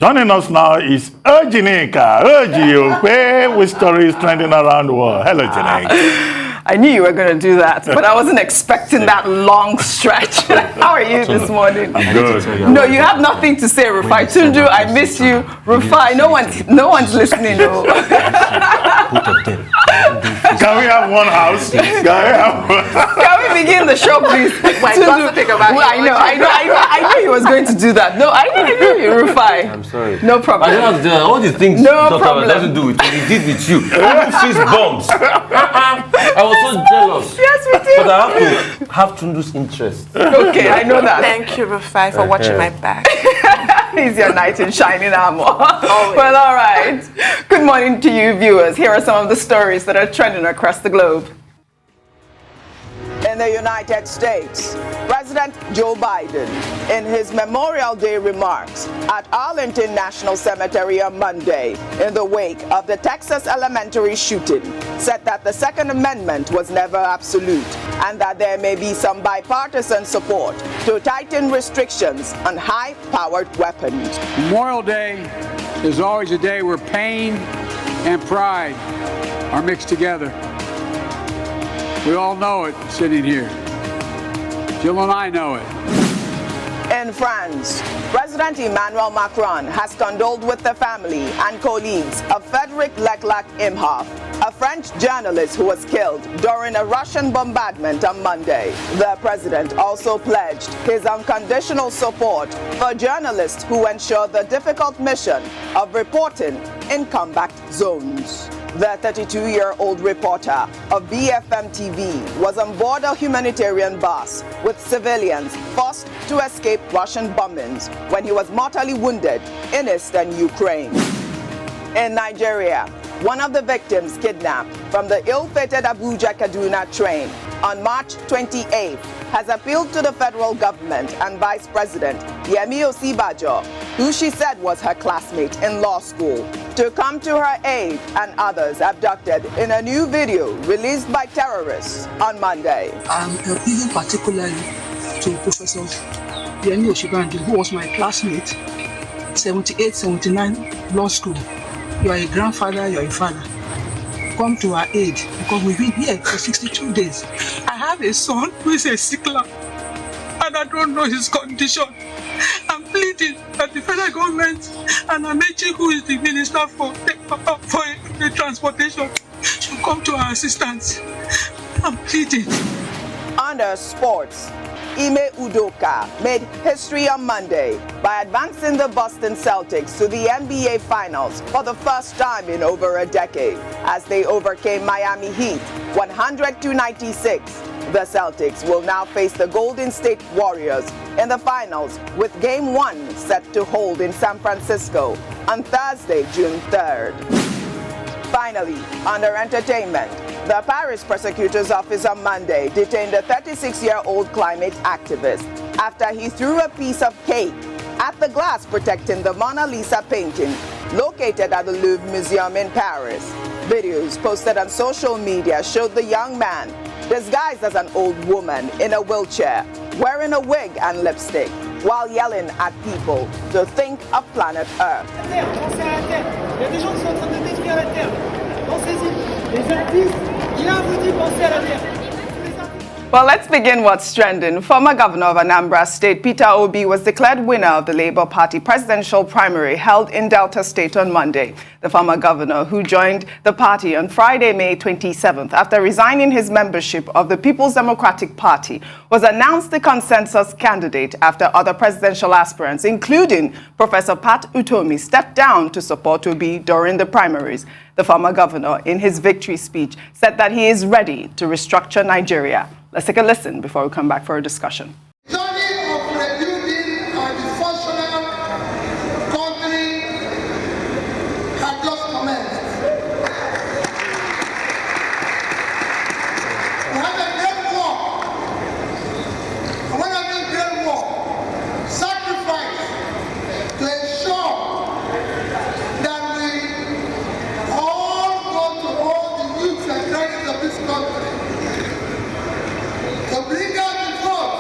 Joining us now is Jinika Okpe with stories trending around the world. Hello, Jinika. I knew you were going to do that, but I wasn't expecting that long stretch. How are you this morning? I'm good. No, you have nothing to say, Rufai. Tundu, I miss you. Rufai, no one's listening. No. Can we have one house? Can we begin the show, please? I knew he was going to do that. No, I knew you, Rufai. I'm sorry. No problem. I don't have to do that. All the things Dr. doesn't do with me. He did with you. Even fist bombs. I was so jealous. Yes, we did. But I have to have Tundu's interest. Okay, I know that. Thank you, Rufai, for watching my back. He's your knight in shining armor. Well, all right. Good morning to you, viewers. Here are some of the stories that are trending across the globe. In the United States, President Joe Biden, in his Memorial Day remarks at Arlington National Cemetery on Monday, in the wake of the Texas elementary shooting, said that the Second Amendment was never absolute and that there may be some bipartisan support to tighten restrictions on high-powered weapons. Memorial Day is always a day where pain and pride are mixed together. We all know it sitting here. Jill and I know it. In France, President Emmanuel Macron has condoled with the family and colleagues of Frederic Leclerc-Imhoff, a French journalist who was killed during a Russian bombardment on Monday. The president also pledged his unconditional support for journalists who ensure the difficult mission of reporting in combat zones. The 32-year-old reporter of BFM TV was on board a humanitarian bus with civilians forced to escape Russian bombings when he was mortally wounded in eastern Ukraine. In Nigeria, one of the victims kidnapped from the ill-fated Abuja-Kaduna train on March 28th has appealed to the federal government and Vice President Yemi Osibajo, who she said was her classmate in law school, to come to her aid and others abducted in a new video released by terrorists on Monday. I'm appealing particularly to Professor Yemi Osibajo, who was my classmate, 78, 79 law school. You are a grandfather, you are a father. Come to our aid because we've been here for 62 days. I have a son who is a sickler and I don't know his condition. I'm pleading that the federal government and Amechi, who is the minister for the transportation, should come to our assistance. I'm pleading. Under sports, Ime Udoka made history on Monday by advancing the Boston Celtics to the NBA Finals for the first time in over a decade as they overcame Miami Heat 100-96. The Celtics will now face the Golden State Warriors in the finals with Game 1 set to hold in San Francisco on Thursday, June 3rd. Finally, under entertainment, the Paris prosecutor's office on Monday detained a 36-year-old climate activist after he threw a piece of cake at the glass protecting the Mona Lisa painting located at the Louvre Museum in Paris. Videos posted on social media showed the young man disguised as an old woman in a wheelchair, wearing a wig and lipstick, while yelling at people to think of planet Earth. Well, let's begin what's trending. Former governor of Anambra State, Peter Obi, was declared winner of the Labour Party presidential primary held in Delta State on Monday. The former governor, who joined the party on Friday, May 27th, after resigning his membership of the People's Democratic Party, was announced the consensus candidate after other presidential aspirants, including Professor Pat Utomi, stepped down to support Obi during the primaries. The former governor, in his victory speech, said that he is ready to restructure Nigeria. Let's take a listen before we come back for a discussion. The journey of rebuilding a dysfunctional country had just commenced. We have a great war. And when I mean great war, sacrifice to ensure that we all go to all the youths and graduates of this country to bring out the vote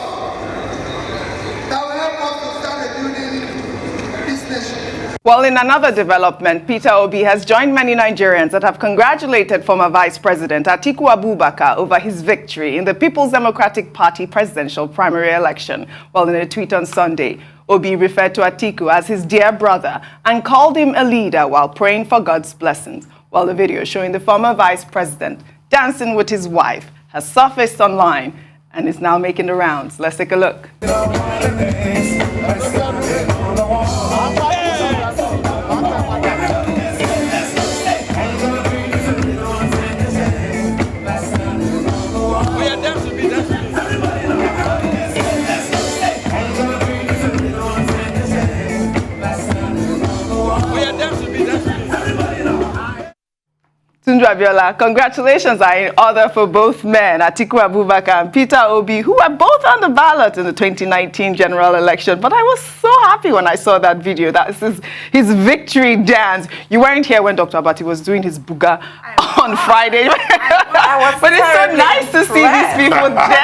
Well, in another development, Peter Obi has joined many Nigerians that have congratulated former Vice-President Atiku Abubakar over his victory in the People's Democratic Party presidential primary election. Well, in a tweet on Sunday, Obi referred to Atiku as his dear brother and called him a leader while praying for God's blessings. While the video showing the former Vice-President dancing with his wife has surfaced online and is now making the rounds. Let's take a look. Abiola, congratulations are in order for both men, Atiku Abubakar and Peter Obi, who were both on the ballot in the 2019 general election. But I was so happy when I saw that video. That is his victory dance. You weren't here when Dr. Abati was doing his buga on Friday. But it's so nice to see these people dance.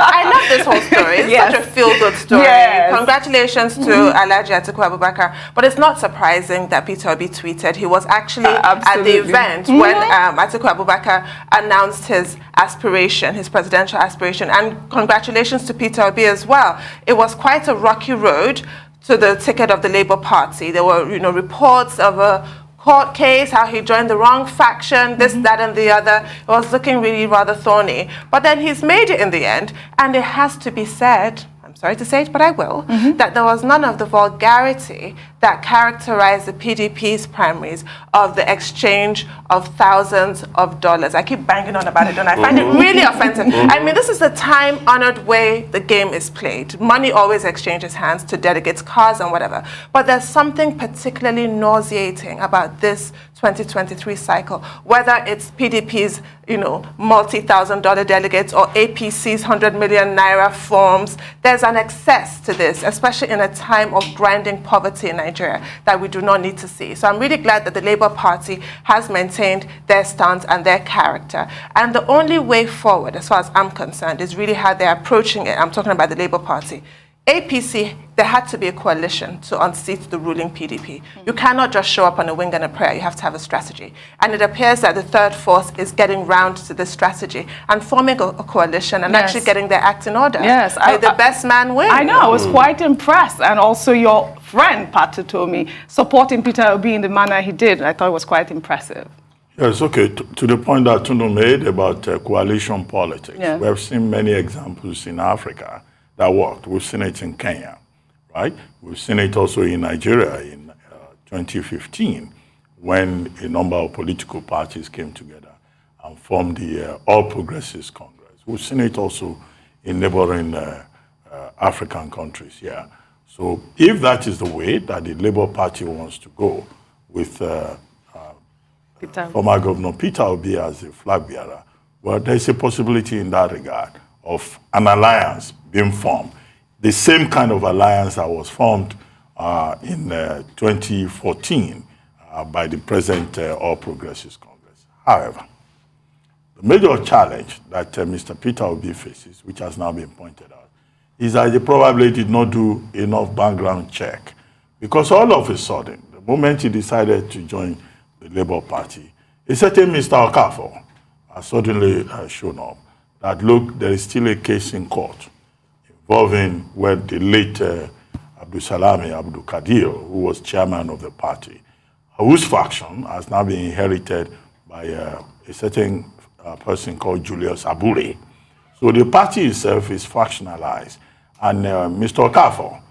I love this whole story. It's such a feel-good story. Yes. Congratulations to Alhaji Atiku Abubakar. But it's not surprising that Peter Obi tweeted. He was actually at the event when Atiku Abubakar announced his aspiration, his presidential aspiration. And congratulations to Peter Obi as well. It was quite a rocky road to the ticket of the Labour Party. There were, reports of a court case, how he joined the wrong faction, this, that, and the other. It was looking really rather thorny. But then he's made it in the end, and it has to be said, I'm sorry to say it, but I will, that there was none of the vulgarity that characterized the PDP's primaries of the exchange of thousands of dollars. I keep banging on about it, and I find it really offensive. I mean, this is the time-honored way the game is played. Money always exchanges hands to delegates, cars, and whatever. But there's something particularly nauseating about this 2023 cycle, whether it's PDP's, multi-thousand-dollar delegates or APC's 100 million naira forms. There's an excess to this, especially in a time of grinding poverty in Nigeria that we do not need to see. So I'm really glad that the Labour Party has maintained their stance and their character. And the only way forward, as far as I'm concerned, is really how they're approaching it. I'm talking about the Labour Party. APC, there had to be a coalition to unseat the ruling PDP. You cannot just show up on a wing and a prayer. You have to have a strategy. And it appears that the third force is getting round to this strategy and forming a coalition and actually getting their act in order. Yes. The best man wins. I know. I was quite impressed. And also your friend, Patu, told me, supporting Peter Obi in the manner he did. I thought it was quite impressive. Yes, okay. To the point that Tundu made about coalition politics, we have seen many examples in Africa that worked. We've seen it in Kenya, right? We've seen it also in Nigeria in 2015 when a number of political parties came together and formed the All Progressives Congress. We've seen it also in neighboring African countries, So if that is the way that the Labour Party wants to go with former Governor Peter Obi as the flag bearer, well, there's a possibility in that regard of an alliance being formed, the same kind of alliance that was formed in 2014 by the present All Progressives Congress. However, the major challenge that Mr. Peter Obi faces, which has now been pointed out, is that he probably did not do enough background check. Because all of a sudden, the moment he decided to join the Labour Party, a certain Mr. Okafor has suddenly shown up that, look, there is still a case in court involving where the late Abdulsalami Abdul Kadir, who was chairman of the party, whose faction has now been inherited by a certain person called Julius Abure. So the party itself is factionalized. And Mr. Okafor,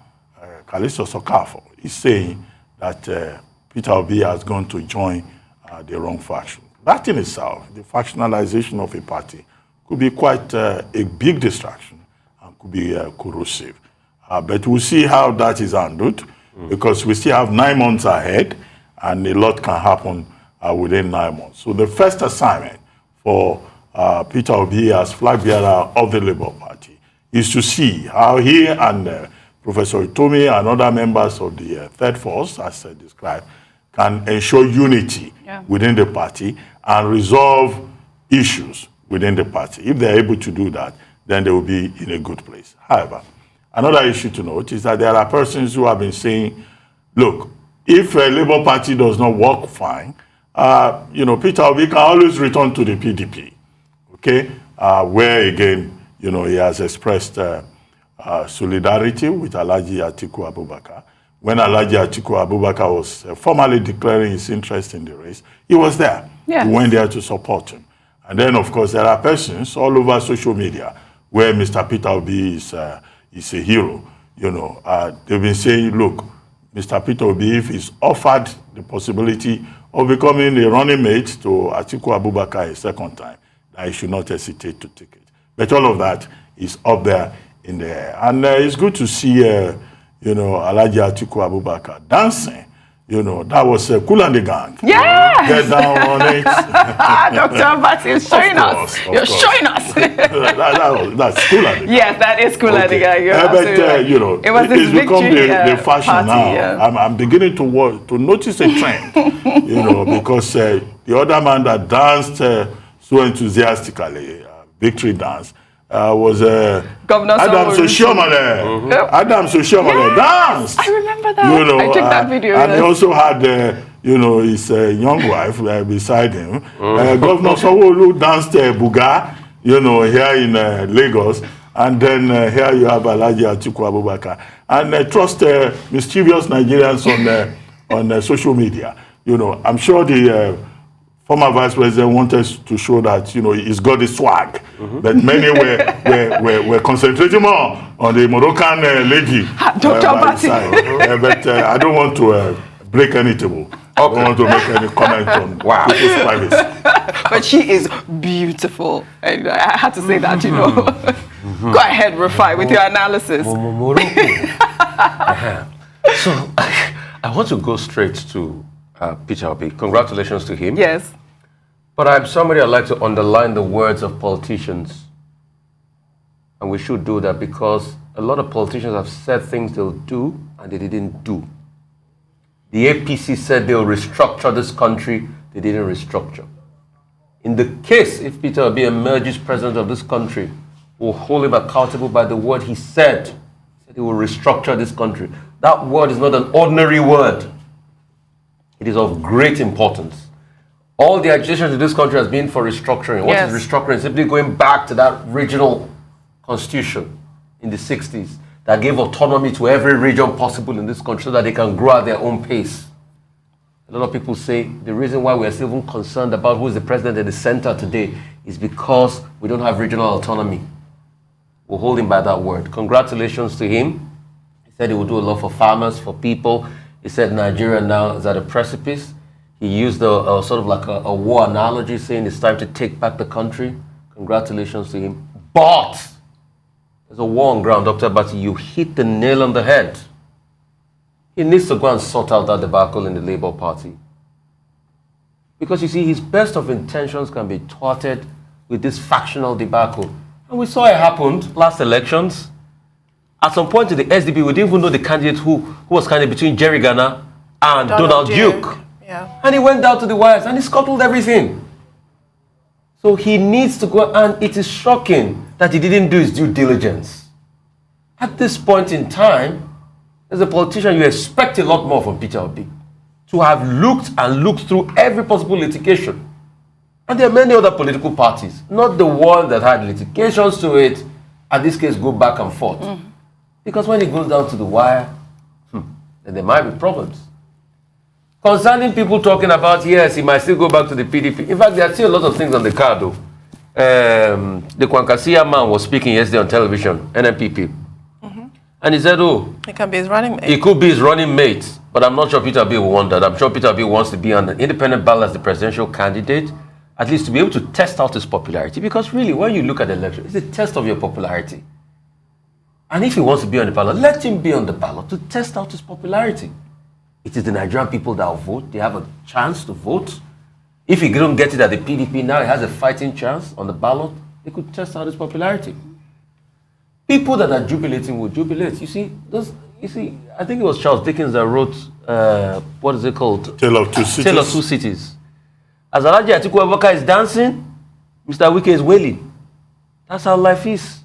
Callistus Okafor, is saying that Peter Obi has gone to join the wrong faction. That in itself, the factionalization of a party, could be quite a big distraction and could be corrosive. But we'll see how that is handled because we still have 9 months ahead and a lot can happen within 9 months. So the first assignment for Peter Obi as flag bearer of the Labour Party is to see how he and Professor Itomi and other members of the third force, as described, can ensure unity within the party and resolve issues within the party. If they're able to do that, then they will be in a good place. However, another issue to note is that there are persons who have been saying look, if a Labour Party does not work fine, Peter Obi can always return to the PDP, okay? Where again, he has expressed solidarity with Alhaji Atiku Abubakar. When Alhaji Atiku Abubakar was formally declaring his interest in the race, he was there. Yes. He went there to support him. And then, of course, there are persons all over social media where Mr. Peter Obi is a hero. They've been saying, look, Mr. Peter Obi, if he's offered the possibility of becoming a running mate to Atiku Abubakar a second time, that he should not hesitate to take it. But all of that is up there in the air. And it's good to see, Alhaji Atiku Abubakar dancing. That was Cool and the Gang. Yeah. Get down on it. Dr. Abati is showing us. You're showing us. That's Cool and the Gang. Yes, that is Cool and the Gang. But, it was this it's become the fashion party, now. Yeah. I'm beginning to notice a trend, because the other man that danced so enthusiastically, victory dance, was Governor Adams Oshiomhole. Adams Oshiomhole danced. I remember that. I took that video. And he also had, his young wife beside him. Governor Sanwo-Olu danced Buga, here in Lagos. And then here you have Alhaji Atiku Abubakar. And trust mischievous Nigerians on social media. I'm sure the former vice president wanted to show that he's got the swag, but many were concentrating more on the Moroccan lady. Dr. Abati. But I don't want to break any table. I don't want to make any comment on people's privacy. But she is beautiful. And I had to say that, Go ahead, Rufai, with your analysis. So I want to go straight to Peter Obi. Congratulations to him. Yes. But I'm somebody I'd like to underline the words of politicians. And we should do that because a lot of politicians have said things they'll do and they didn't do. The APC said they'll restructure this country. They didn't restructure. In the case, if Peter Obi emerges president of this country, we'll hold him accountable by the word he said. He said he will restructure this country. That word is not an ordinary word. It is of great importance. All the agitation in this country has been for restructuring. What is restructuring? Simply going back to that regional constitution in the 60s that gave autonomy to every region possible in this country so that they can grow at their own pace. A lot of people say the reason why we are still even concerned about who is the president at the center today is because we don't have regional autonomy. We'll hold him by that word. Congratulations to him. He said he will do a lot for farmers, for people. He said Nigeria now is at a precipice. He used sort of like a war analogy, saying it's time to take back the country. Congratulations to him. But there's a war on ground, Dr. Abati. You hit the nail on the head. He needs to go and sort out that debacle in the Labour Party. Because you see, his best of intentions can be thwarted with this factional debacle. And we saw it happened last elections. At some point in the SDP, we didn't even know the candidate who was candidate between Jerry Garner and Donald Duke. Yeah. And he went down to the wires and he scuttled everything. So he needs to go, and it is shocking that he didn't do his due diligence. At this point in time, as a politician, you expect a lot more from Peter Obi to have looked through every possible litigation. And there are many other political parties, not the one that had litigations to it, and this case go back and forth. Because when it goes down to the wire, then there might be problems. Concerning people talking about, yes, he might still go back to the PDP. In fact, there are still a lot of things on the card, though. The Kwankasiya man was speaking yesterday on television, NNPP. And he said, it can be his running mate. It could be his running mate, but I'm not sure Peter Obi will want that. I'm sure Peter Obi wants to be on an independent ballot as the presidential candidate, at least to be able to test out his popularity. Because really, when you look at the election, it's a test of your popularity. And if he wants to be on the ballot, let him be on the ballot to test out his popularity. It is the Nigerian people that will vote. They have a chance to vote. If he don't get it at the PDP now, he has a fighting chance on the ballot. They could test out his popularity. People that are jubilating will jubilate. You see, I think it was Charles Dickens that wrote, what is it called? Tale of Two Cities. Tale of Two Cities. As Alhaji Atiku Abubakar is dancing, Mr. Wike is wailing. That's how life is.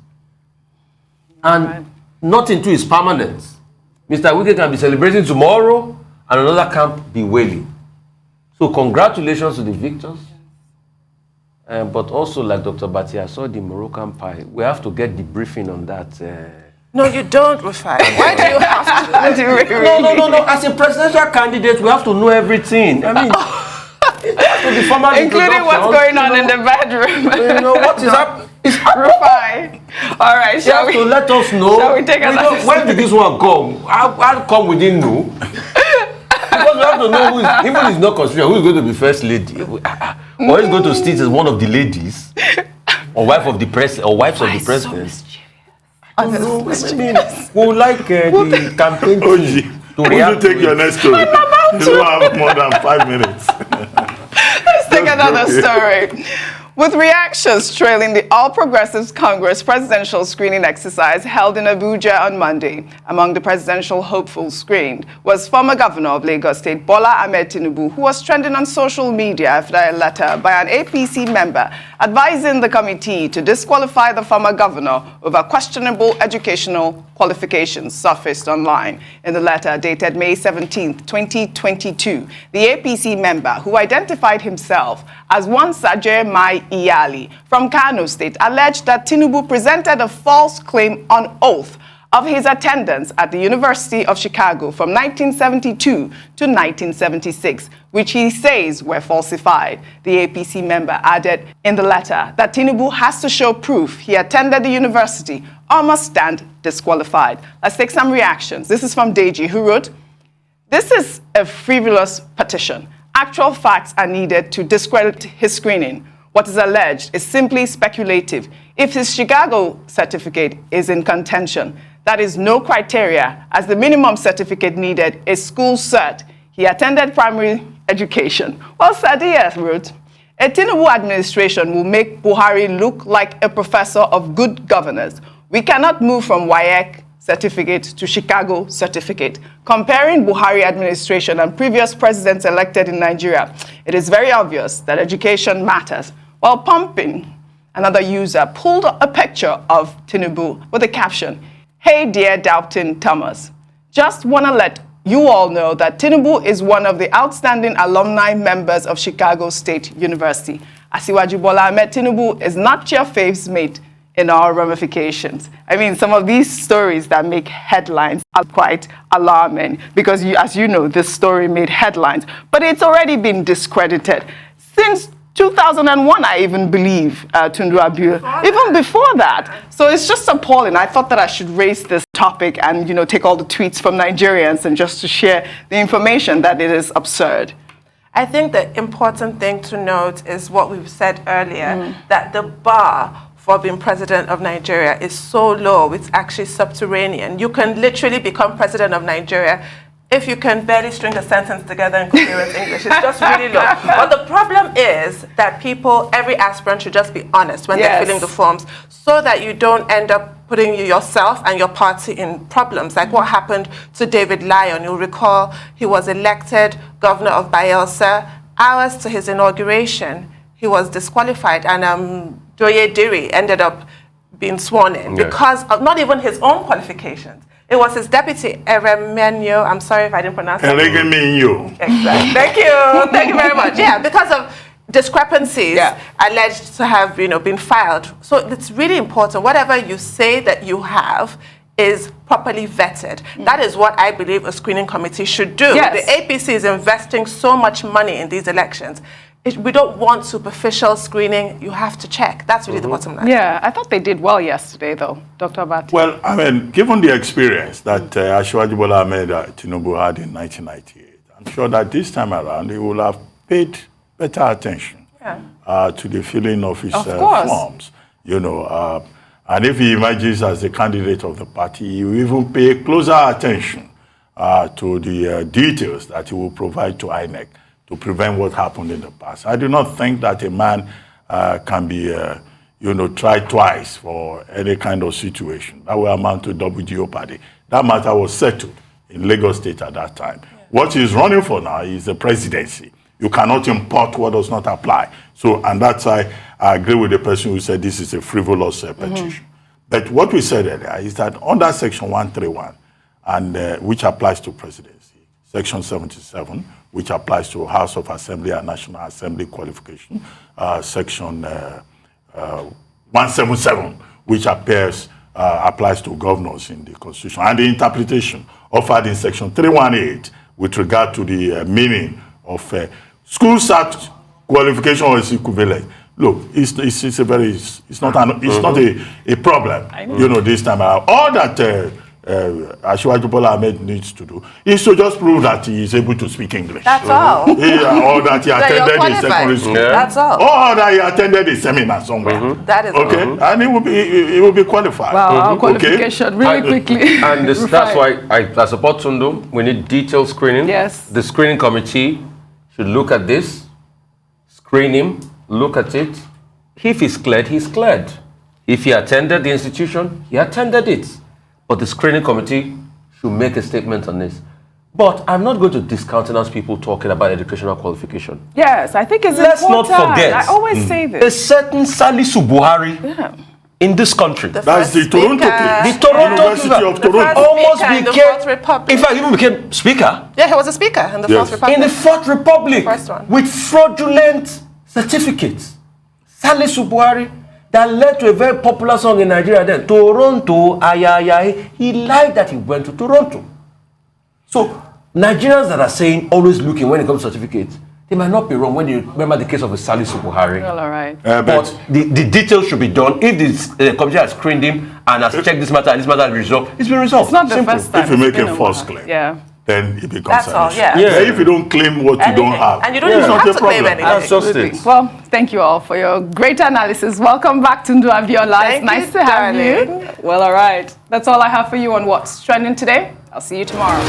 And nothing too is permanent. Mr. Wike can be celebrating tomorrow and another camp be wailing. So congratulations to the victors. But also, like Dr. Bati, I saw the Moroccan pie. We have to get the briefing on that. No, you don't, Rufai. Why do you have to? No. As a presidential candidate, we have to know everything. I mean, it has to be formal including what's going on in the bedroom. What is happening? Rufai. All right, shall we? To let us know. Shall we take another? When did this one come? How come we didn't know? Because we have to know who is, even if it's not constitutional, who is going to be first lady, or is going to sit as one of the ladies, or wife of the president, or wives of the president. I mean, we would like the campaign to react. Take your next story. You don't have more than 5 minutes. Let's take another story. With reactions trailing the All Progressives Congress presidential screening exercise held in Abuja on Monday, among the presidential hopefuls screened was former governor of Lagos State, Bola Ahmed Tinubu, who was trending on social media after a letter by an APC member advising the committee to disqualify the former governor over questionable educational qualifications surfaced online. In the letter dated May 17, 2022, the APC member, who identified himself as one Sajer Mai Iyali from Kano State, alleged that Tinubu presented a false claim on oath of his attendance at the University of Chicago from 1972 to 1976, which he says were falsified. The APC member added in the letter that Tinubu has to show proof he attended the university or must stand disqualified. Let's take some reactions. This is from Deji, who wrote, "This is a frivolous petition. Actual facts are needed to discredit his screening. What is alleged is simply speculative. If his Chicago certificate is in contention, that is no criteria, as the minimum certificate needed is school cert. He attended primary education." Well, Sadiya wrote, "A Tinubu administration will make Buhari look like a professor of good governance. We cannot move from WAEC certificate to Chicago certificate. Comparing Buhari administration and previous presidents elected in Nigeria, it is very obvious that education matters." While pumping, another user pulled a picture of Tinubu with the caption, "Hey dear Doubting Thomas, just want to let you all know that Tinubu is one of the outstanding alumni members of Chicago State University. Asiwaju Bola Ahmed Tinubu is not your fave's mate in our ramifications." I mean, some of these stories that make headlines are quite alarming because, as you know, this story made headlines, but it's already been discredited. Since 2001, I even believe, Tundu Abiu, even before that. So it's just appalling. I thought that I should raise this topic and, take all the tweets from Nigerians and just to share the information that it is absurd. I think the important thing to note is what we've said earlier, that the bar for being president of Nigeria is so low, it's actually subterranean. You can literally become president of Nigeria if you can barely string a sentence together in coherent English. It's just really low. But the problem is that every aspirant should just be honest when they're filling the forms so that you don't end up putting yourself and your party in problems, like what happened to David Lyon. You'll recall he was elected governor of Bayelsa. Hours to his inauguration, he was disqualified, and Doye Diri ended up being sworn in because of not even his own qualifications. It was his deputy, Eremenyo. I'm sorry if I didn't pronounce that. Eremenyo. Exactly. Thank you. Thank you very much. Yeah, because of discrepancies alleged to have, been filed. So it's really important. Whatever you say that you have is properly vetted. That is what I believe a screening committee should do. Yes. The APC is investing so much money in these elections. We don't want superficial screening. You have to check. That's really the bottom line. Yeah, I thought they did well yesterday, though, Dr. Abati. Well, I mean, given the experience that Asiwaju Bola Ahmed Tinubu had in 1998, I'm sure that this time around he will have paid better attention to the filling of his forms. And if he emerges as the candidate of the party, he will even pay closer attention to the details that he will provide to INEC to prevent what happened in the past. I do not think that a man can be, tried twice for any kind of situation. That will amount to double jeopardy. That matter was settled in Lagos State at that time. Yeah. What he's running for now is the presidency. You cannot import what does not apply. So, and that's why I agree with the person who said this is a frivolous petition. But what we said earlier is that under Section 131, and which applies to presidency. Section 77, which applies to House of Assembly and National Assembly qualification. Section 177, which applies to governors in the Constitution, and the interpretation offered in Section 318 with regard to the meaning of school cert qualification or its equivalent. Look, it's not a problem. You know, this time around. All that Asiwaju Bola Ahmed needs to do is to just prove that he is able to speak English. That's all. Or that he attended a secondary school. Yeah. That's all. Or that he attended a seminar somewhere. That is okay, all. and he will be qualified. Wow, our qualification really quickly. And that's why I support Tundu. We need detailed screening. Yes. The screening committee should look at this, screen him, look at it. If he's cleared, he's cleared. If he attended the institution, he attended it. But the screening committee should make a statement on this. But I'm not going to discountenance people talking about educational qualification. Yes, I think it's Let's important. not forget. I always say this. A certain Salisu Buhari in this country. That's the Toronto case. The Toronto University of Toronto. almost in the became, Fourth Republic. in fact, even became speaker. Yeah, he was a speaker in the Fourth Republic. In the Fourth Republic. First one. With fraudulent certificates. Salisu Buhari, that led to a very popular song in Nigeria then, Toronto, ayayay. He lied that he went to Toronto. So, Nigerians that are saying, always looking when it comes to certificates, they might not be wrong when you remember the case of a Salisu Buhari. Well, all right. But the details should be done. If the committee has screened him and has checked this matter and this matter has been resolved, it's been resolved. It's not the Simple. first time. If you make It's been a false claim, then it becomes That's an all, issue. yeah. But if you don't claim what you don't have, And you don't even it's not have a to claim problem. anything. That's just it. Well, thank you all for your great analysis. Welcome back, Tundu Abiola. Thank It's nice you, to have darling. you. Well, all right. That's all I have for you on What's Trending today. I'll see you tomorrow.